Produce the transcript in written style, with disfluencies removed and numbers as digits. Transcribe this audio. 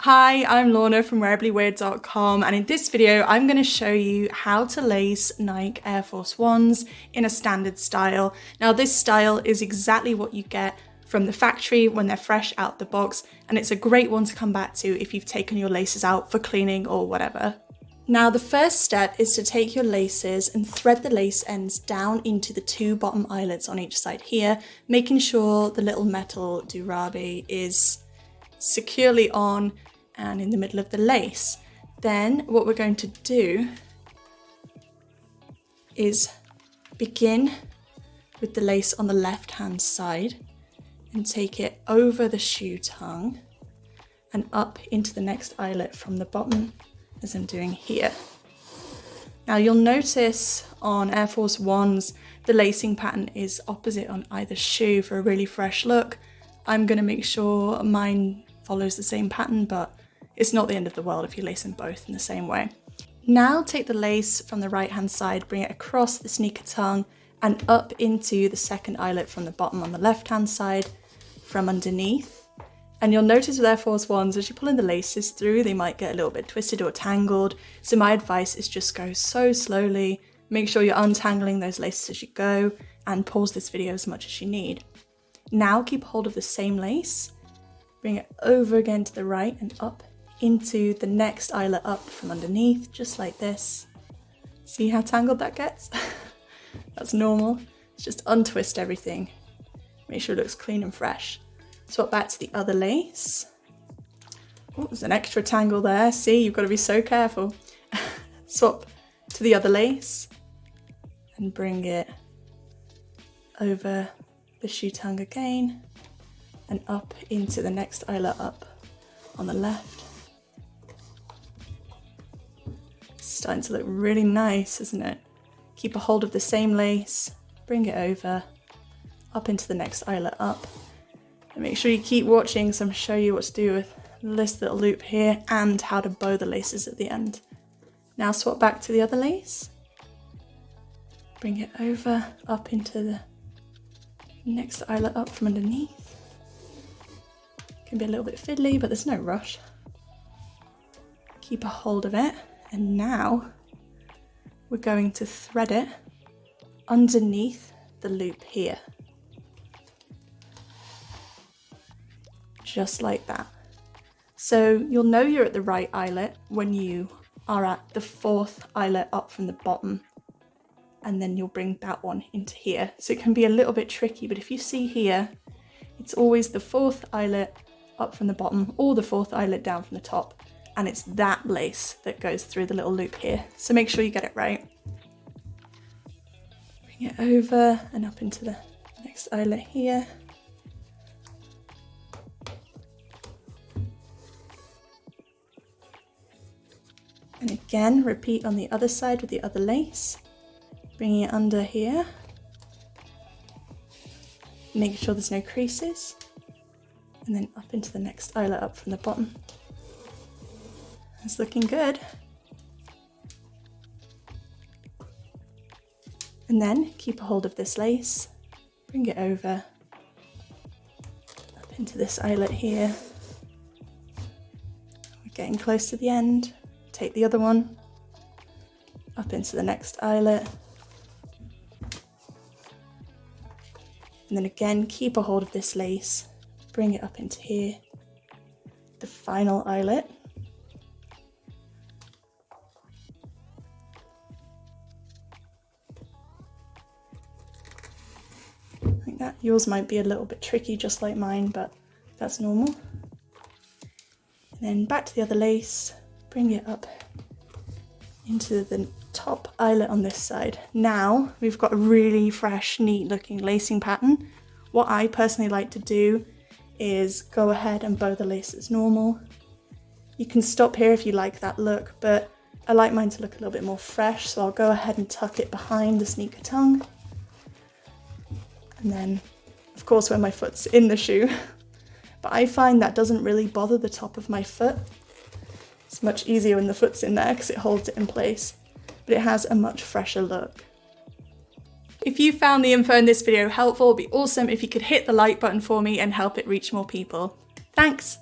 Hi, I'm Lorna from wearablyweird.com, and in this video I'm going to show you how to lace Nike Air Force Ones in a standard style. Now this style is exactly what you get from the factory when they're fresh out the box, and it's a great one to come back to if you've taken your laces out for cleaning or whatever. Now the first step is to take your laces and thread the lace ends down into the two bottom eyelets on each side here, making sure the little metal durabe is securely on and in the middle of the lace. Then what we're going to do is begin with the lace on the left hand side and take it over the shoe tongue and up into the next eyelet from the bottom, as I'm doing here. Now you'll notice on Air Force Ones the lacing pattern is opposite on either shoe for a really fresh look. I'm going to make sure mine follows the same pattern, but it's not the end of the world if you lace them both in the same way. Now take the lace from the right hand side, bring it across the sneaker tongue and up into the second eyelet from the bottom on the left hand side from underneath. And you'll notice with Air Force Ones, as you're pulling the laces through, they might get a little bit twisted or tangled. So my advice is just go so slowly, make sure you're untangling those laces as you go, and pause this video as much as you need. Now keep hold of the same lace, bring it over again to the right and up into the next eyelet up from underneath, just like this. See how tangled that gets? That's normal. Just untwist everything. Make sure it looks clean and fresh. Swap back to the other lace. Oh, there's an extra tangle there. See, you've got to be so careful. Swap to the other lace and bring it over the shoe tongue again and up into the next eyelet up on the left. It's starting to look really nice, isn't it? Keep a hold of the same lace, bring it over, up into the next eyelet up. And make sure you keep watching, so I'm going to show you what to do with this little loop here and how to bow the laces at the end. Now swap back to the other lace, bring it over, up into the next eyelet up from underneath. Can be a little bit fiddly, but there's no rush. Keep a hold of it, and now we're going to thread it underneath the loop here. Just like that. So you'll know you're at the right eyelet when you are at the fourth eyelet up from the bottom, and then you'll bring that one into here. So it can be a little bit tricky, but if you see here, it's always the fourth eyelet up from the bottom or the fourth eyelet down from the top, and it's that lace that goes through the little loop here. So make sure you get it right. Bring it over and up into the next eyelet here. And again, repeat on the other side with the other lace, bringing it under here, making sure there's no creases, and then up into the next eyelet up from the bottom. It's looking good. And then keep a hold of this lace, bring it over, up into this eyelet here. We're getting close to the end. Take the other one, up into the next eyelet. And then again, keep a hold of this lace, bring it up into here, the final eyelet. Like that. Yours might be a little bit tricky, just like mine, but that's normal. And then back to the other lace, bring it up into the top eyelet on this side. Now we've got a really fresh, neat looking lacing pattern. What I personally like to do is go ahead and bow the lace as normal. You can stop here if you like that look, but I like mine to look a little bit more fresh, so I'll go ahead and tuck it behind the sneaker tongue. And then, of course, when my foot's in the shoe. But I find that doesn't really bother the top of my foot. It's much easier when the foot's in there because it holds it in place, but it has a much fresher look. If you found the info in this video helpful, it'd be awesome if you could hit the like button for me and help it reach more people. Thanks!